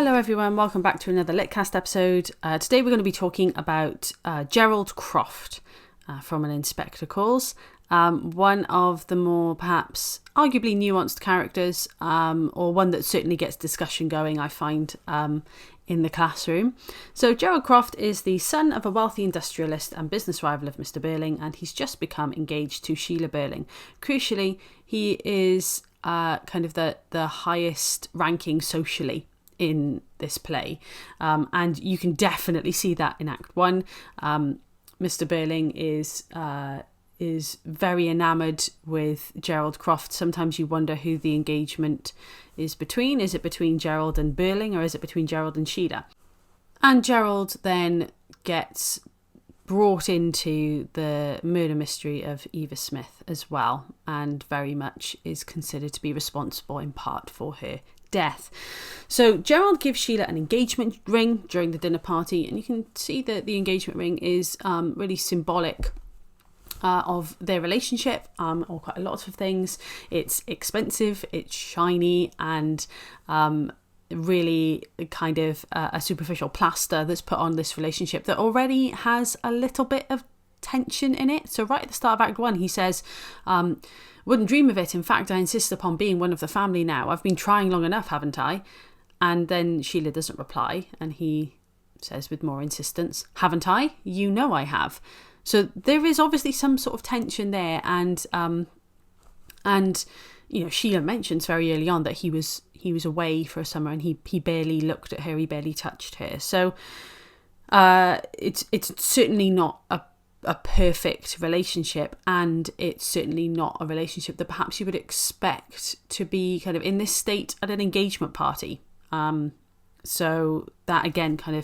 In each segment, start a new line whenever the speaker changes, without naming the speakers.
Hello everyone, welcome back to another Litcast episode. Today we're going to be talking about Gerald Croft from An Inspector Calls. One of the more perhaps arguably nuanced characters, or one that certainly gets discussion going, I find, in the classroom. So Gerald Croft is the son of a wealthy industrialist and business rival of Mr. Burling, and he's just become engaged to Sheila Burling. Crucially, he is kind of the highest ranking socially in this play, and you can definitely see that in Act 1. Mr. Burling is very enamoured with Gerald Croft. Sometimes you wonder who the engagement is between. Is it between Gerald and Burling, or is it between Gerald and Sheila? And Gerald then gets brought into the murder mystery of Eva Smith as well, and very much is considered to be responsible in part for her death. So Gerald gives Sheila an engagement ring during the dinner party, and you can see that the engagement ring is really symbolic of their relationship, or quite a lot of things. It's expensive, it's shiny, and really kind of a superficial plaster that's put on this relationship that already has a little bit of tension in it. So right at the start of Act 1 he says, wouldn't dream of it, in fact I insist upon being one of the family now. I've been trying long enough, haven't I? And then Sheila doesn't reply, and he says with more insistence, haven't I? You know I have. So there is obviously some sort of tension there, and you know, Sheila mentions very early on that he was away for a summer, and he barely looked at her, he barely touched her. So it's certainly not a perfect relationship, and it's certainly not a relationship that perhaps you would expect to be kind of in this state at an engagement party. So that again kind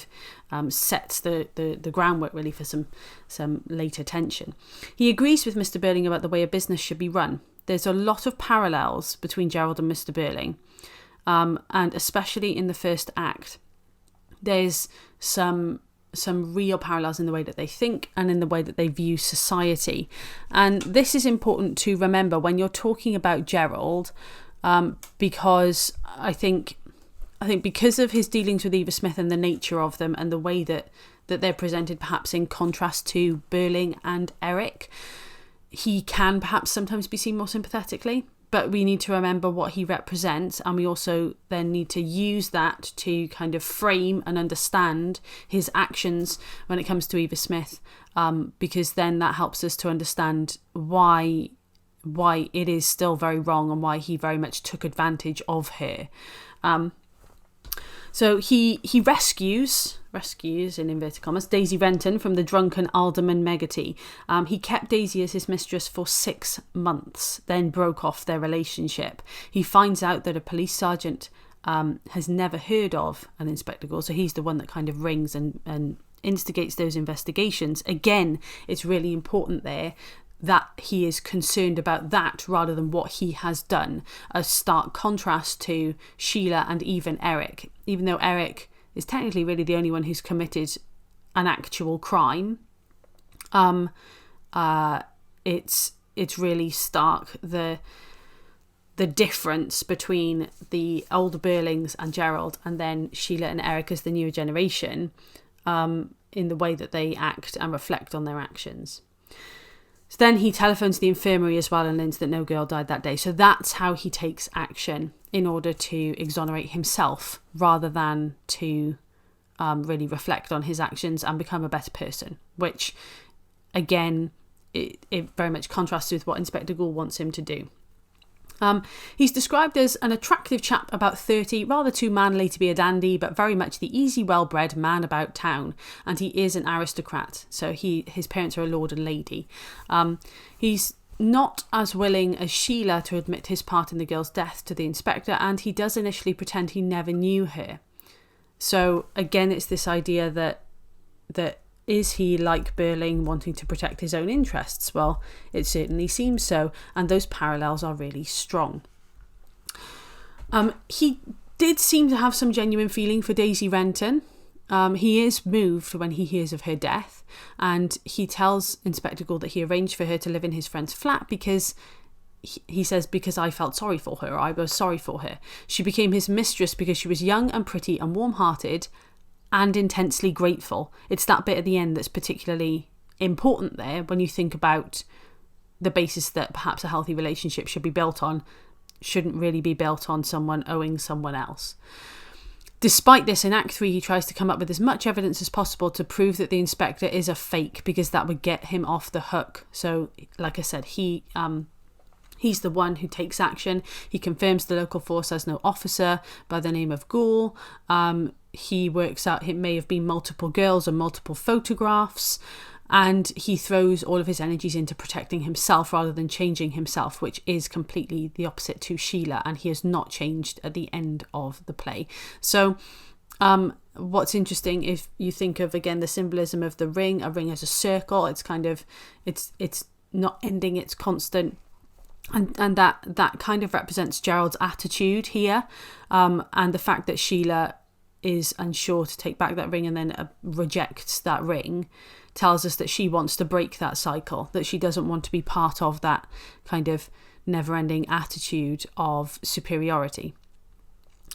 of sets the groundwork really for some later tension. He agrees with Mr. Burling about the way a business should be run. There's a lot of parallels between Gerald and Mr. Burling, and especially in the first act, there's some real parallels in the way that they think and in the way that they view society. And this is important to remember when you're talking about Gerald, because I think because of his dealings with Eva Smith and the nature of them and the way that they're presented perhaps in contrast to Burling and Eric, he can perhaps sometimes be seen more sympathetically. But we need to remember what he represents, and we also then need to use that to kind of frame and understand his actions when it comes to Eva Smith, because then that helps us to understand why it is still very wrong and why he very much took advantage of her. So he rescues in inverted commas Daisy Renton from the drunken Alderman Megati. He kept Daisy as his mistress for 6 months, then broke off their relationship. He finds out that a police sergeant has never heard of an Inspector Gore, so he's the one that kind of rings and instigates those investigations. Again, it's really important there that he is concerned about that rather than what he has done. A stark contrast to Sheila and even Eric. Even though Eric is technically really the only one who's committed an actual crime, it's really stark the difference between the older Burlings and Gerald, and then Sheila and Eric as the newer generation, in the way that they act and reflect on their actions. So then he telephones the infirmary as well and learns that no girl died that day. So that's how he takes action in order to exonerate himself rather than to really reflect on his actions and become a better person, which again, it very much contrasts with what Inspector Gore wants him to do. He's described as an attractive chap about 30, rather too manly to be a dandy, but very much the easy, well-bred man about town. And he is an aristocrat, so his parents are a lord and lady. He's not as willing as Sheila to admit his part in the girl's death to the inspector, and he does initially pretend he never knew her. So again, it's this idea that is he like Burling, wanting to protect his own interests? Well, it certainly seems so, and those parallels are really strong. He did seem to have some genuine feeling for Daisy Renton. He is moved when he hears of her death, and he tells Inspector Gore that he arranged for her to live in his friend's flat because he says, because I felt sorry for her, or I was sorry for her. She became his mistress because she was young and pretty and warm-hearted and intensely grateful. It's that bit at the end that's particularly important there when you think about the basis that perhaps a healthy relationship should be built on, shouldn't really be built on someone owing someone else. Despite this, in Act 3, he tries to come up with as much evidence as possible to prove that the inspector is a fake, because that would get him off the hook. So, like I said, he's the one who takes action. He confirms the local force has no officer by the name of Gould. He works out it may have been multiple girls and multiple photographs. And he throws all of his energies into protecting himself rather than changing himself, which is completely the opposite to Sheila. And he has not changed at the end of the play. So what's interesting, if you think of, again, the symbolism of the ring, a ring as a circle, it's kind of, it's not ending, it's constant. And that kind of represents Gerald's attitude here. And the fact that Sheila is unsure to take back that ring and then rejects that ring tells us that she wants to break that cycle, that she doesn't want to be part of that kind of never-ending attitude of superiority.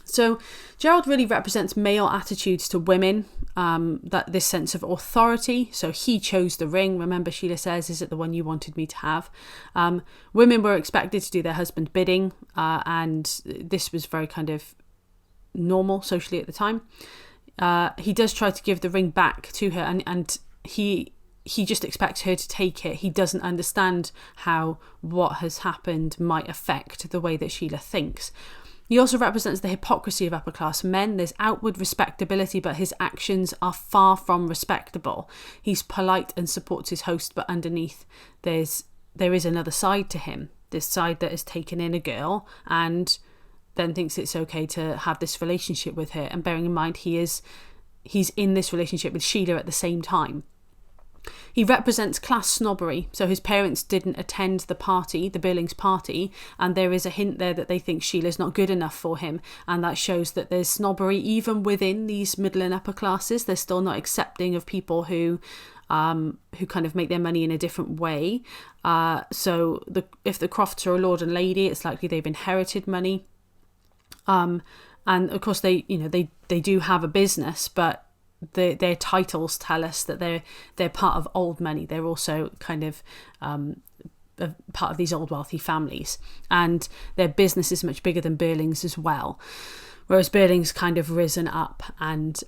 So Gerald really represents male attitudes to women, that this sense of authority. So he chose the ring. Remember, Sheila says, "Is it the one you wanted me to have?" Women were expected to do their husband's bidding, and this was very kind of normal socially at the time. He does try to give the ring back to her, and he just expects her to take it. He doesn't understand how what has happened might affect the way that Sheila thinks. He also represents the hypocrisy of upper class men. There's outward respectability, but his actions are far from respectable. He's polite and supports his host, but underneath there is another side to him. This side that has taken in a girl and then thinks it's okay to have this relationship with her. And bearing in mind he's in this relationship with Sheila at the same time. He represents class snobbery. So his parents didn't attend the party, the Birlings party, and there is a hint there that they think Sheila's not good enough for him, and that shows that there's snobbery even within these middle and upper classes. They're still not accepting of people who kind of make their money in a different way. So if the Crofts are a lord and lady, it's likely they've inherited money. And of course they do have a business, but their titles tell us that they're part of old money. They're also kind of part of these old wealthy families, and their business is much bigger than Birlings as well. Whereas Birlings kind of risen up and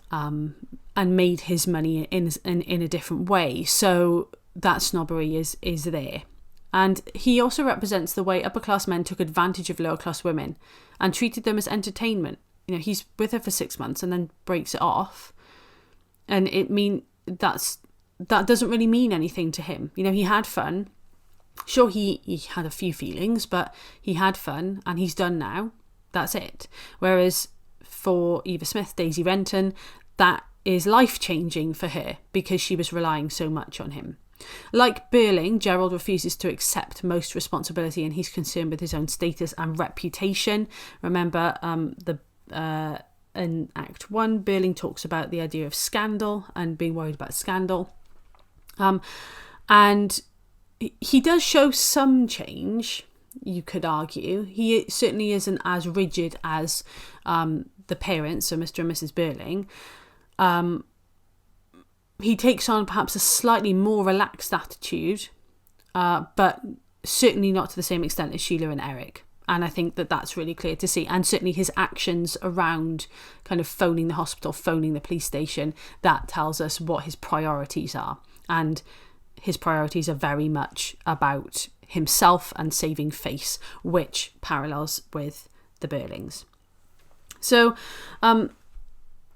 made his money in a different way. So that snobbery is there. And he also represents the way upper class men took advantage of lower class women and treated them as entertainment. He's with her for 6 months and then breaks it off. And that doesn't really mean anything to him. He had fun. Sure, he had a few feelings, but he had fun and he's done now. That's it. Whereas for Eva Smith, Daisy Renton, that is life-changing for her because she was relying so much on him. Like Birling, Gerald refuses to accept most responsibility, and he's concerned with his own status and reputation. Remember, in Act 1, Birling talks about the idea of scandal and being worried about scandal. And he does show some change, you could argue. He certainly isn't as rigid as the parents, so Mr. and Mrs. Birling. He takes on perhaps a slightly more relaxed attitude, but certainly not to the same extent as Sheila and Eric. And I think that that's really clear to see. And certainly his actions around kind of phoning the hospital, phoning the police station, that tells us what his priorities are. And his priorities are very much about himself and saving face, which parallels with the Birlings. So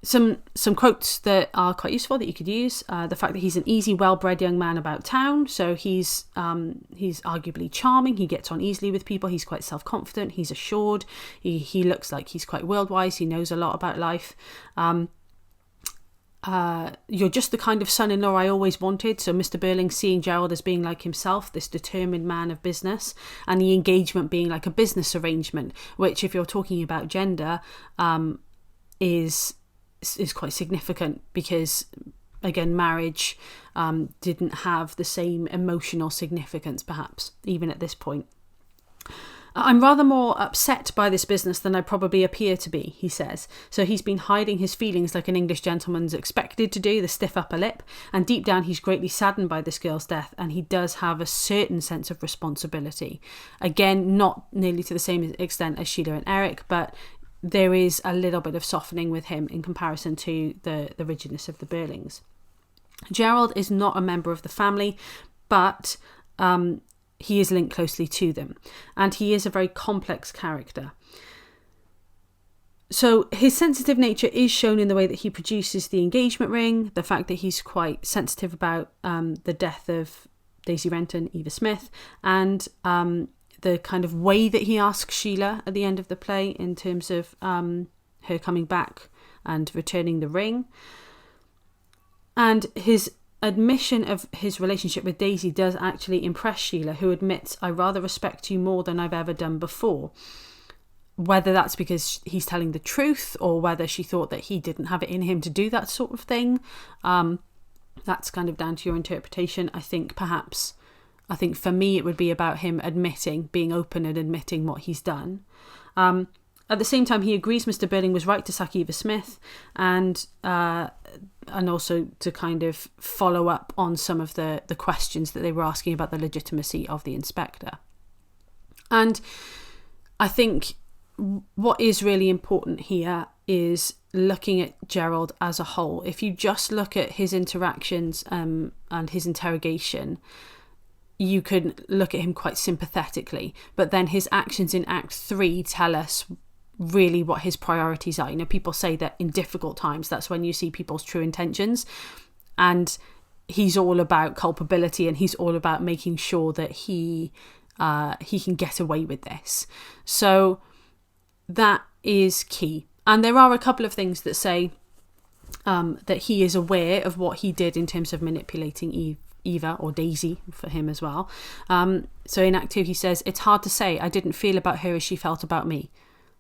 some quotes that are quite useful that you could use. The fact that he's an easy, well-bred young man about town. So he's arguably charming. He gets on easily with people. He's quite self-confident. He's assured. He looks like he's quite world-wise. He knows a lot about life. You're just the kind of son-in-law I always wanted. So Mr. Birling seeing Gerald as being like himself, this determined man of business, and the engagement being like a business arrangement, which, if you're talking about gender, is quite significant because, again, marriage didn't have the same emotional significance, perhaps, even at this point. I'm rather more upset by this business than I probably appear to be, he says. So he's been hiding his feelings like an English gentleman's expected to do, the stiff upper lip, and deep down he's greatly saddened by this girl's death, and he does have a certain sense of responsibility. Again, not nearly to the same extent as Sheila and Eric, but there is a little bit of softening with him in comparison to the rigidness of the Burlings. Gerald is not a member of the family, but he is linked closely to them, and he is a very complex character. So his sensitive nature is shown in the way that he produces the engagement ring, the fact that he's quite sensitive about the death of Daisy Renton, Eva Smith, and the kind of way that he asks Sheila at the end of the play in terms of her coming back and returning the ring. And his admission of his relationship with Daisy does actually impress Sheila, who admits, "I rather respect you more than I've ever done before." Whether that's because he's telling the truth or whether she thought that he didn't have it in him to do that sort of thing, that's kind of down to your interpretation. I think for me it would be about him being open and admitting what he's done. At the same time, he agrees Mr. Burling was right to sack Eva Smith, and also to kind of follow up on some of the questions that they were asking about the legitimacy of the inspector. And I think what is really important here is looking at Gerald as a whole. If you just look at his interactions and his interrogation, you could look at him quite sympathetically, but then his actions in Act 3 tell us really what his priorities are. You know, people say that in difficult times, that's when you see people's true intentions, and he's all about culpability, and he's all about making sure that he can get away with this. So that is key. And there are a couple of things that say that he is aware of what he did in terms of manipulating Eva, or Daisy for him as well. So in Act 2 he says, "It's hard to say, I didn't feel about her as she felt about me."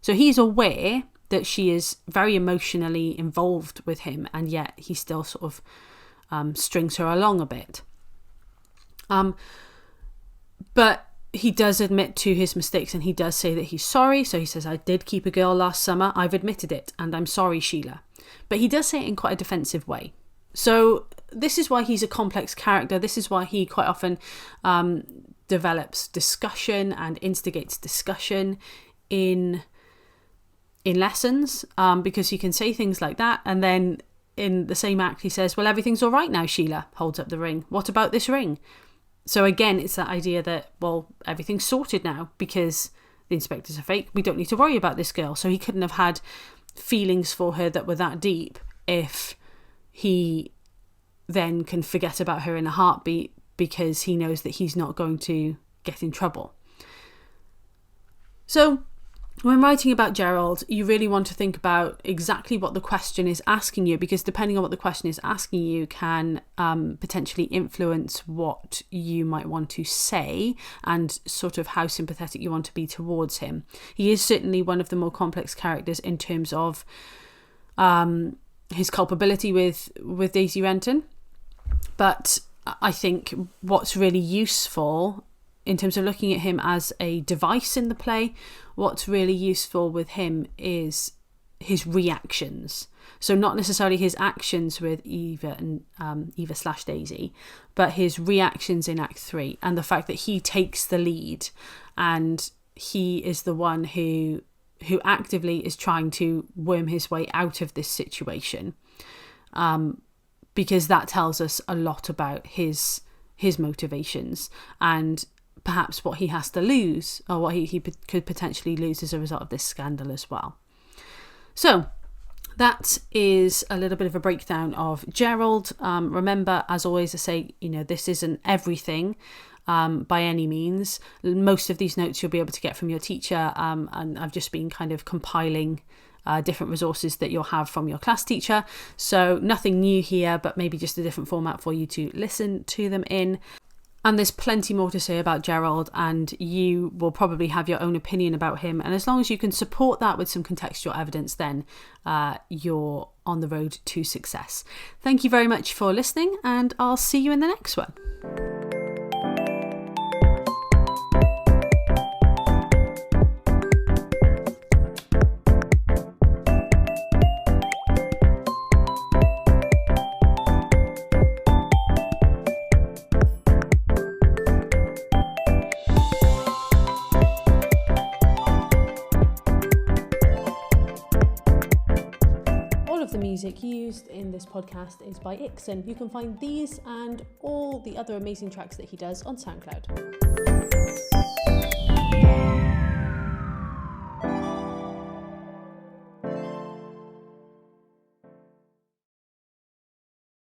So he's aware that she is very emotionally involved with him, and yet he still sort of strings her along a bit. But he does admit to his mistakes, and he does say that he's sorry. So he says, "I did keep a girl last summer. I've admitted it, and I'm sorry, Sheila." But he does say it in quite a defensive way. So this is why he's a complex character. This is why he quite often develops discussion and instigates discussion in lessons, because he can say things like that, and then in the same act he says, "Well, everything's all right now, Sheila," holds up the ring. "What about this ring?" So again, it's that idea that, well, everything's sorted now because the inspectors are fake. We don't need to worry about this girl. So he couldn't have had feelings for her that were that deep if he then can forget about her in a heartbeat, because he knows that he's not going to get in trouble. So when writing about Gerald, you really want to think about exactly what the question is asking you, because depending on what the question is asking you can potentially influence what you might want to say and sort of how sympathetic you want to be towards him. He is certainly one of the more complex characters in terms of his culpability with Daisy Renton. But I think what's really useful in terms of looking at him as a device in the play, what's really useful with him is his reactions. So not necessarily his actions with Eva and Eva/Daisy, but his reactions in Act 3, and the fact that he takes the lead and he is the one who actively is trying to worm his way out of this situation, because that tells us a lot about his motivations and perhaps what he has to lose, or what he could potentially lose as a result of this scandal as well. So that is a little bit of a breakdown of Gerald. Remember, as always, I say, this isn't everything by any means. Most of these notes you'll be able to get from your teacher, and I've just been kind of compiling different resources that you'll have from your class teacher. So nothing new here, but maybe just a different format for you to listen to them in. And there's plenty more to say about Gerald, and you will probably have your own opinion about him. And as long as you can support that with some contextual evidence, then you're on the road to success. Thank you very much for listening, and I'll see you in the next one. of the music used in this podcast is by Ixon. You can find these and all the other amazing tracks that he does on SoundCloud.